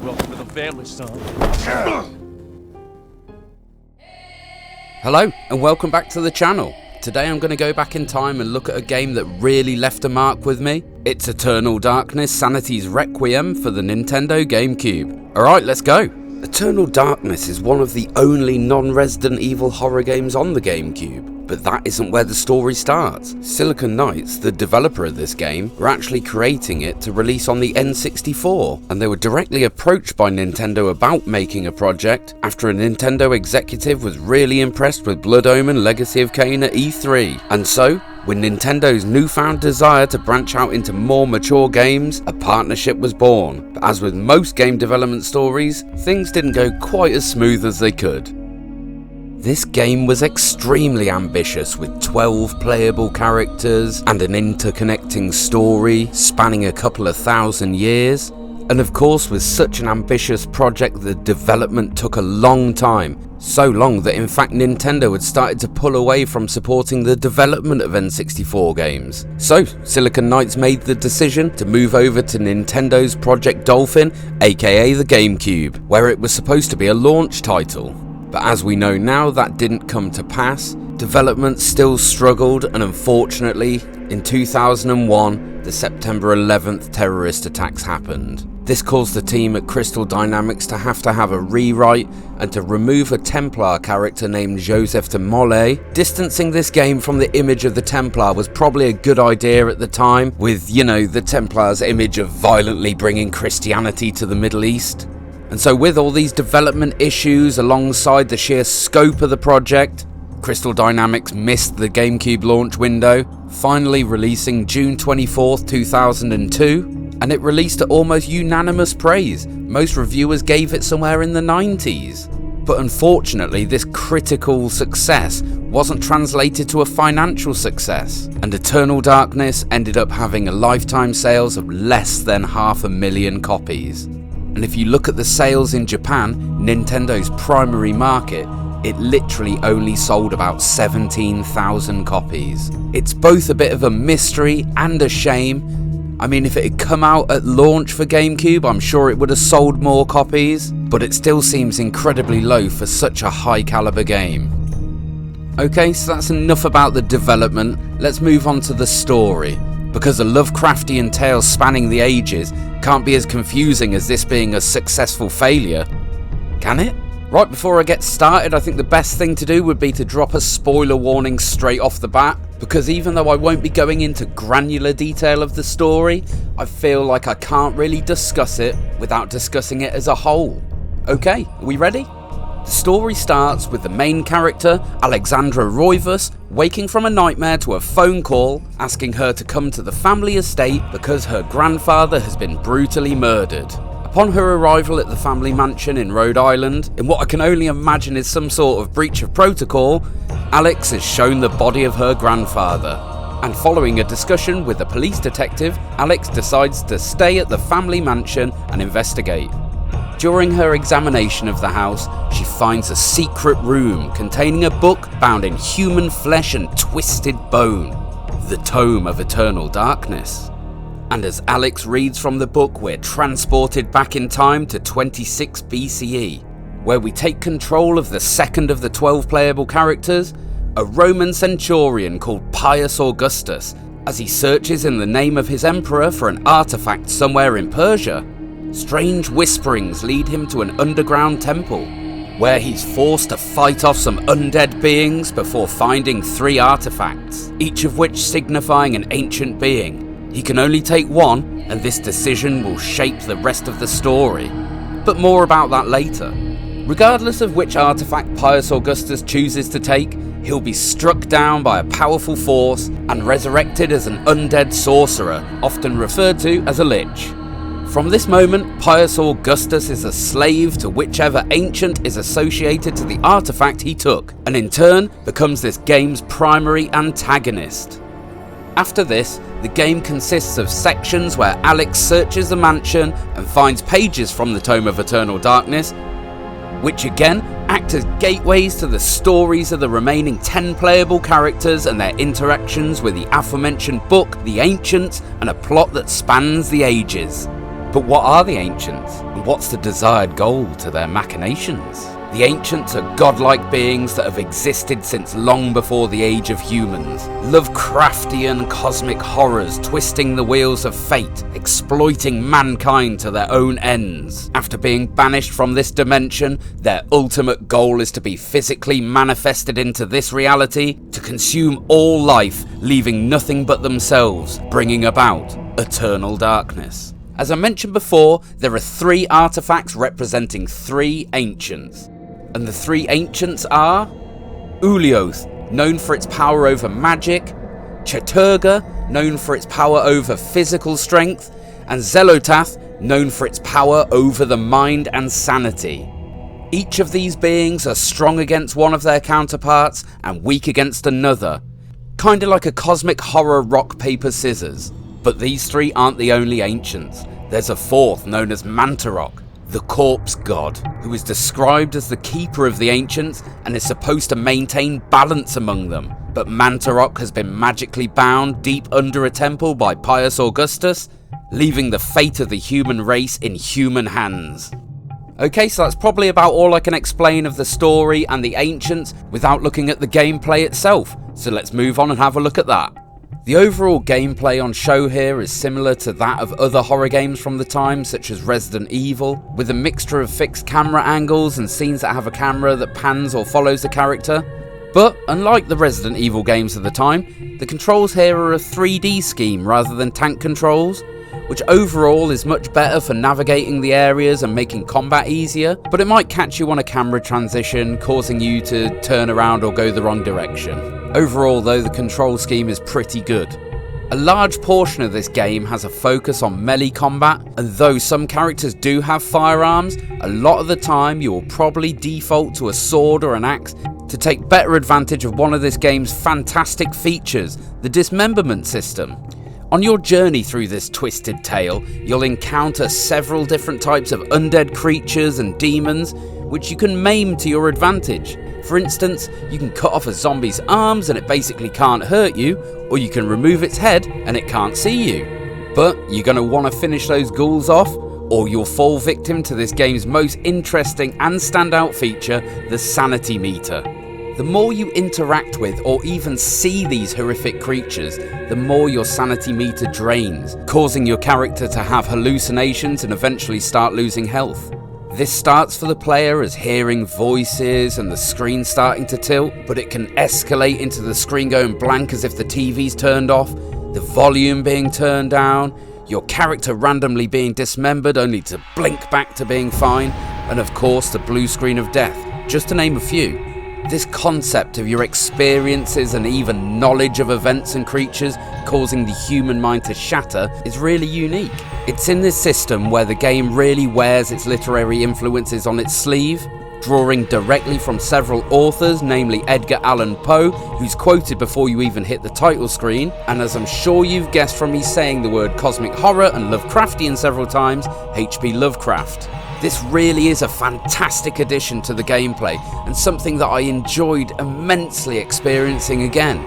Welcome to the family, son. Hello, and welcome back to the channel. Today I'm going to go back in time and look at a game that really left a mark with me. It's Eternal Darkness, Sanity's Requiem for the Nintendo GameCube. Alright, let's go. Eternal Darkness is one of the only non-Resident Evil horror games on the GameCube, but that isn't where the story starts. Silicon Knights, the developer of this game, were actually creating it to release on the N64, and they were directly approached by Nintendo about making a project after a Nintendo executive was really impressed with Blood Omen Legacy of Kain at E3. And so, with Nintendo's newfound desire to branch out into more mature games, a partnership was born. But as with most game development stories, things didn't go quite as smooth as they could. This game was extremely ambitious, with 12 playable characters and an interconnecting story spanning a couple of thousand years. And of course, with such an ambitious project, the development took a long time. So long that in fact Nintendo had started to pull away from supporting the development of N64 games. So Silicon Knights made the decision to move over to Nintendo's Project Dolphin, aka the GameCube, where it was supposed to be a launch title. But as we know now, that didn't come to pass. Development still struggled, and unfortunately, in 2001, the September 11th terrorist attacks happened. This caused the team at Crystal Dynamics to have a rewrite and to remove a Templar character named Joseph de Molay. Distancing this game from the image of the Templar was probably a good idea at the time, with, you know, the Templar's image of violently bringing Christianity to the Middle East. And so with all these development issues alongside the sheer scope of the project, Crystal Dynamics missed the GameCube launch window, finally releasing June 24th, 2002, and it released to almost unanimous praise. Most reviewers gave it somewhere in the 90s. But unfortunately, this critical success wasn't translated to a financial success, and Eternal Darkness ended up having a lifetime sales of less than 500,000 copies. And if you look at the sales in Japan, Nintendo's primary market, it literally only sold about 17,000 copies. It's both a bit of a mystery and a shame. I mean, if it had come out at launch for GameCube, I'm sure it would have sold more copies, but it still seems incredibly low for such a high caliber game. Okay, so that's enough about the development. Let's move on to the story, because a Lovecraftian tale spanning the ages can't be as confusing as this being a successful failure, can it? Right before I get started, I think the best thing to do would be to drop a spoiler warning straight off the bat, because even though I won't be going into granular detail of the story, I feel like I can't really discuss it without discussing it as a whole. Okay, are we ready? The story starts with the main character, Alexandra Roivas, waking from a nightmare to a phone call asking her to come to the family estate because her grandfather has been brutally murdered. Upon her arrival at the family mansion in Rhode Island, in what I can only imagine is some sort of breach of protocol, Alex is shown the body of her grandfather. And following a discussion with a police detective, Alex decides to stay at the family mansion and investigate. During her examination of the house, she finds a secret room containing a book bound in human flesh and twisted bone, the Tome of Eternal Darkness. And as Alex reads from the book, we're transported back in time to 26 BCE, where we take control of the second of the 12 playable characters, a Roman centurion called Pius Augustus, as he searches in the name of his emperor for an artifact somewhere in Persia. Strange whisperings lead him to an underground temple, where he's forced to fight off some undead beings before finding 3 artifacts, each of which signifying an ancient being. He can only take one, and this decision will shape the rest of the story. But more about that later. Regardless of which artifact Pius Augustus chooses to take, he'll be struck down by a powerful force and resurrected as an undead sorcerer, often referred to as a lich. From this moment, Pius Augustus is a slave to whichever ancient is associated to the artifact he took, and in turn becomes this game's primary antagonist. After this, the game consists of sections where Alex searches the mansion and finds pages from the Tome of Eternal Darkness, which again act as gateways to the stories of the remaining 10 playable characters and their interactions with the aforementioned book, the Ancients, and a plot that spans the ages. But what are the Ancients, and what's the desired goal to their machinations? The Ancients are godlike beings that have existed since long before the age of humans. Lovecraftian cosmic horrors twisting the wheels of fate, exploiting mankind to their own ends. After being banished from this dimension, their ultimate goal is to be physically manifested into this reality, to consume all life, leaving nothing but themselves, bringing about eternal darkness. As I mentioned before, there are 3 artifacts representing 3 Ancients. And the 3 Ancients are Ulioth, known for its power over magic, Cthulhu, known for its power over physical strength, and Xel'lotath, known for its power over the mind and sanity. Each of these beings are strong against one of their counterparts and weak against another, kinda like a cosmic horror rock paper scissors. But these 3 aren't the only Ancients. There's a 4th known as Mantarok, the corpse god, who is described as the keeper of the Ancients and is supposed to maintain balance among them. But Mantarok has been magically bound deep under a temple by Pius Augustus, leaving the fate of the human race in human hands. Okay, so that's probably about all I can explain of the story and the Ancients without looking at the gameplay itself, so let's move on and have a look at that. The overall gameplay on show here is similar to that of other horror games from the time, such as Resident Evil, with a mixture of fixed camera angles and scenes that have a camera that pans or follows the character. But unlike the Resident Evil games of the time, the controls here are a 3D scheme rather than tank controls, which overall is much better for navigating the areas and making combat easier, but it might catch you on a camera transition, causing you to turn around or go the wrong direction. Overall though, the control scheme is pretty good. A large portion of this game has a focus on melee combat, and though some characters do have firearms, a lot of the time you will probably default to a sword or an axe to take better advantage of one of this game's fantastic features, the dismemberment system. On your journey through this twisted tale, you'll encounter several different types of undead creatures and demons, which you can maim to your advantage. For instance, you can cut off a zombie's arms and it basically can't hurt you, or you can remove its head and it can't see you. But you're going to want to finish those ghouls off, or you'll fall victim to this game's most interesting and standout feature, the sanity meter. The more you interact with or even see these horrific creatures, the more your sanity meter drains, causing your character to have hallucinations and eventually start losing health. This starts for the player as hearing voices and the screen starting to tilt, but it can escalate into the screen going blank as if the TV's turned off, the volume being turned down, your character randomly being dismembered only to blink back to being fine, and of course the blue screen of death, just to name a few. This concept of your experiences and even knowledge of events and creatures causing the human mind to shatter is really unique. It's in this system where the game really wears its literary influences on its sleeve, drawing directly from several authors, namely Edgar Allan Poe, who's quoted before you even hit the title screen, and as I'm sure you've guessed from me saying the word cosmic horror and Lovecraftian several times, H.P. Lovecraft. This really is a fantastic addition to the gameplay, and something that I enjoyed immensely experiencing again.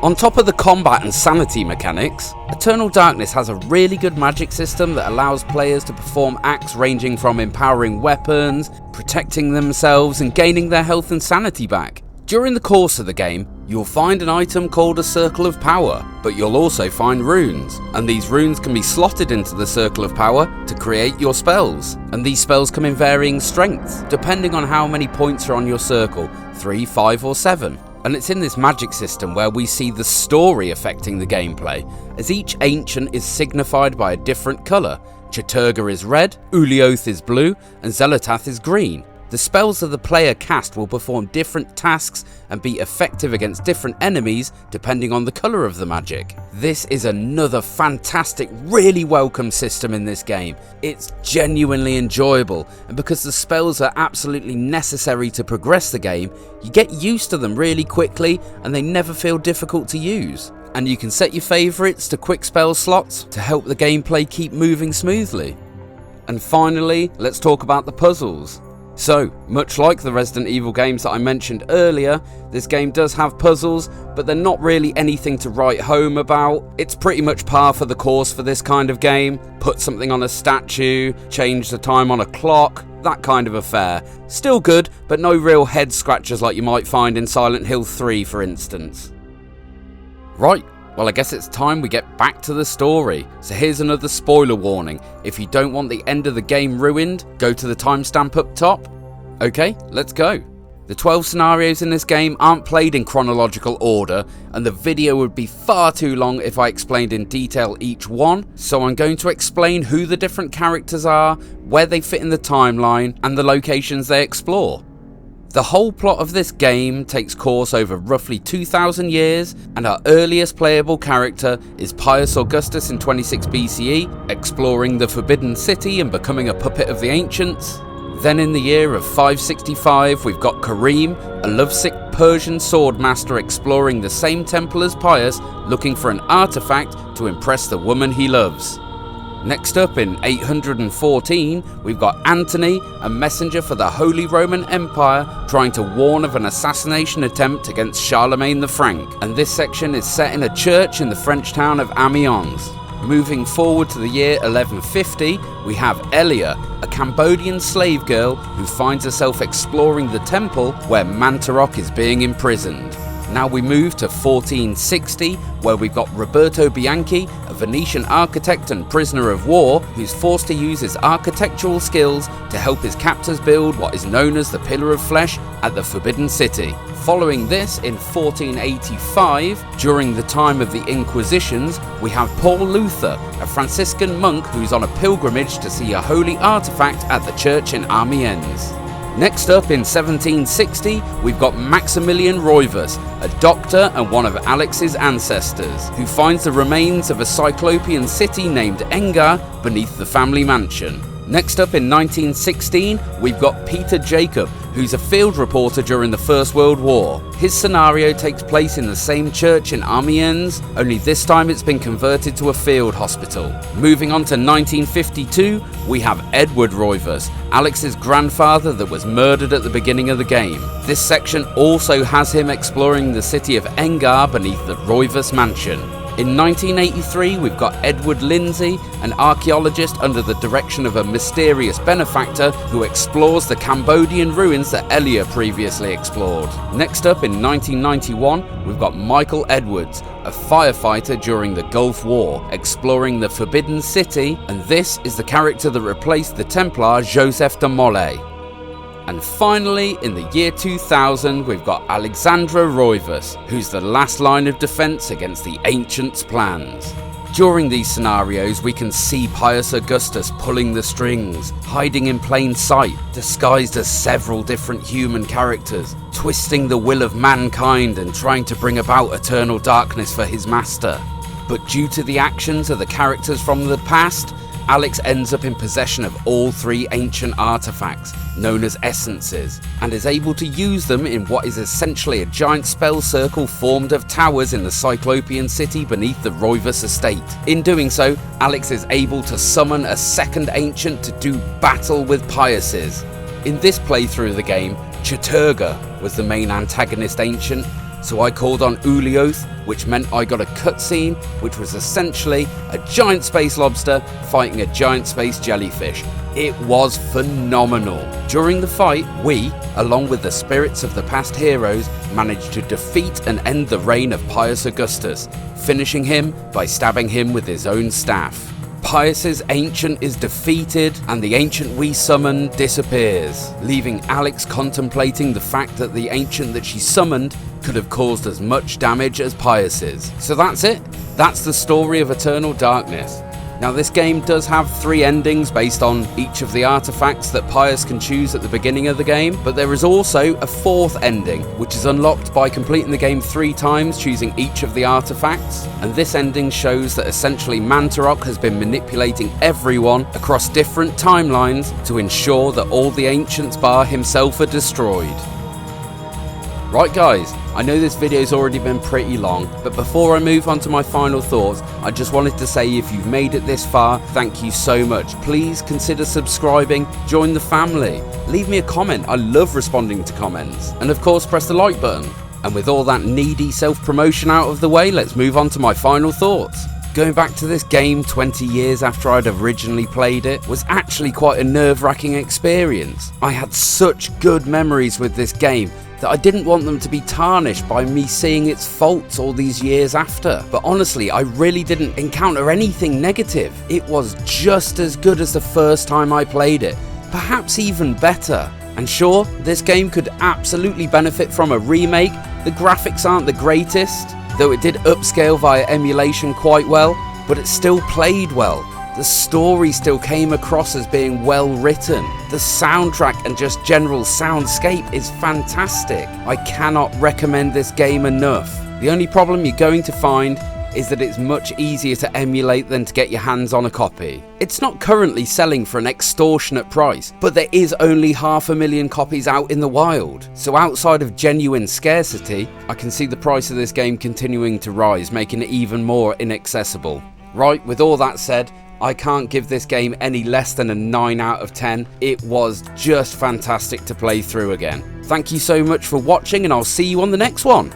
On top of the combat and sanity mechanics, Eternal Darkness has a really good magic system that allows players to perform acts ranging from empowering weapons, protecting themselves, and gaining their health and sanity back. During the course of the game, you'll find an item called a Circle of Power, but you'll also find runes, and these runes can be slotted into the Circle of Power to create your spells, and these spells come in varying strengths, depending on how many points are on your circle, 3, 5 or 7. And it's in this magic system where we see the story affecting the gameplay, as each ancient is signified by a different colour. Cthulhu is red, Ulioth is blue, and Xel'lotath is green. The spells that the player cast will perform different tasks and be effective against different enemies depending on the colour of the magic. This is another fantastic, really welcome system in this game. It's genuinely enjoyable, and because the spells are absolutely necessary to progress the game, you get used to them really quickly and they never feel difficult to use. And you can set your favourites to quick spell slots to help the gameplay keep moving smoothly. And finally, let's talk about the puzzles. So, much like the Resident Evil games that I mentioned earlier, this game does have puzzles, but they're not really anything to write home about. It's pretty much par for the course for this kind of game. Put something on a statue, change the time on a clock, that kind of affair. Still good, but no real head scratchers like you might find in Silent Hill 3, for instance. Right. Well, I guess it's time we get back to the story. So here's another spoiler warning. If you don't want the end of the game ruined, go to the timestamp up top. Okay, let's go. The 12 scenarios in this game aren't played in chronological order, and the video would be far too long if I explained in detail each one, so I'm going to explain who the different characters are, where they fit in the timeline, and the locations they explore. The whole plot of this game takes course over roughly 2,000 years, and our earliest playable character is Pius Augustus in 26 BCE, exploring the Forbidden City and becoming a puppet of the ancients. Then in the year of 565 we've got Karim, a lovesick Persian swordmaster exploring the same temple as Pius, looking for an artifact to impress the woman he loves. Next up in 814 we've got Antony, a messenger for the Holy Roman Empire, trying to warn of an assassination attempt against Charlemagne the Frank, and this section is set in a church in the French town of Amiens. Moving forward to the year 1150 we have Elia, a Cambodian slave girl who finds herself exploring the temple where Mantarok is being imprisoned. Now we move to 1460, where we've got Roberto Bianchi, a Venetian architect and prisoner of war, who's forced to use his architectural skills to help his captors build what is known as the Pillar of Flesh at the Forbidden City. Following this, in 1485, during the time of the Inquisitions, we have Paul Luther, a Franciscan monk who's on a pilgrimage to see a holy artifact at the church in Amiens. Next up in 1760, we've got Maximilian Roivas, a doctor and one of Alex's ancestors, who finds the remains of a Cyclopean city named Engar beneath the family mansion. Next up in 1916, we've got Peter Jacob, who's a field reporter during the First World War. His scenario takes place in the same church in Amiens, only this time it's been converted to a field hospital. Moving on to 1952, we have Edward Roivas, Alex's grandfather that was murdered at the beginning of the game. This section also has him exploring the city of Engar beneath the Roivas mansion. In 1983, we've got Edward Lindsay, an archaeologist under the direction of a mysterious benefactor who explores the Cambodian ruins that Elia previously explored. Next up in 1991, we've got Michael Edwards, a firefighter during the Gulf War, exploring the Forbidden City, and this is the character that replaced the Templar Joseph de Molay. And finally, in the year 2000, we've got Alexandra Roivas, who's the last line of defense against the Ancients' plans. During these scenarios, we can see Pius Augustus pulling the strings, hiding in plain sight, disguised as several different human characters, twisting the will of mankind and trying to bring about eternal darkness for his master. But due to the actions of the characters from the past, Alex ends up in possession of all three ancient artifacts, known as essences, and is able to use them in what is essentially a giant spell circle formed of towers in the Cyclopean city beneath the Roivas estate. In doing so, Alex is able to summon a second ancient to do battle with Piuses. In this playthrough of the game, Chattur'gha was the main antagonist ancient, so I called on Ulioth, which meant I got a cutscene, which was essentially a giant space lobster fighting a giant space jellyfish. It was phenomenal. During the fight, we, along with the spirits of the past heroes, managed to defeat and end the reign of Pius Augustus, finishing him by stabbing him with his own staff. Pius's ancient is defeated and the ancient we summoned disappears, leaving Alex contemplating the fact that the ancient that she summoned could have caused as much damage as Pius's. So that's it. That's the story of Eternal Darkness. Now this game does have 3 endings based on each of the artifacts that Pius can choose at the beginning of the game, but there is also a 4th ending, which is unlocked by completing the game 3 times, choosing each of the artifacts, and this ending shows that essentially Mantarok has been manipulating everyone across different timelines to ensure that all the ancients bar himself are destroyed. Right guys, I know this video's already been pretty long, but before I move on to my final thoughts, I just wanted to say if you've made it this far, thank you so much. Please consider subscribing, join the family, leave me a comment, I love responding to comments, and of course press the like button. And with all that needy self-promotion out of the way, let's move on to my final thoughts. Going back to this game 20 years after I'd originally played it was actually quite a nerve-wracking experience. I had such good memories with this game that I didn't want them to be tarnished by me seeing its faults all these years after. But honestly, I really didn't encounter anything negative. It was just as good as the first time I played it, perhaps even better. And sure, this game could absolutely benefit from a remake. The graphics aren't the greatest, though it did upscale via emulation quite well, but it still played well. The story still came across as being well written. The soundtrack and just general soundscape is fantastic. I cannot recommend this game enough. The only problem you're going to find is that it's much easier to emulate than to get your hands on a copy. It's not currently selling for an extortionate price, but there is only 500,000 copies out in the wild. So outside of genuine scarcity, I can see the price of this game continuing to rise, making it even more inaccessible. Right, with all that said, I can't give this game any less than a 9 out of 10. It was just fantastic to play through again. Thank you so much for watching, and I'll see you on the next one.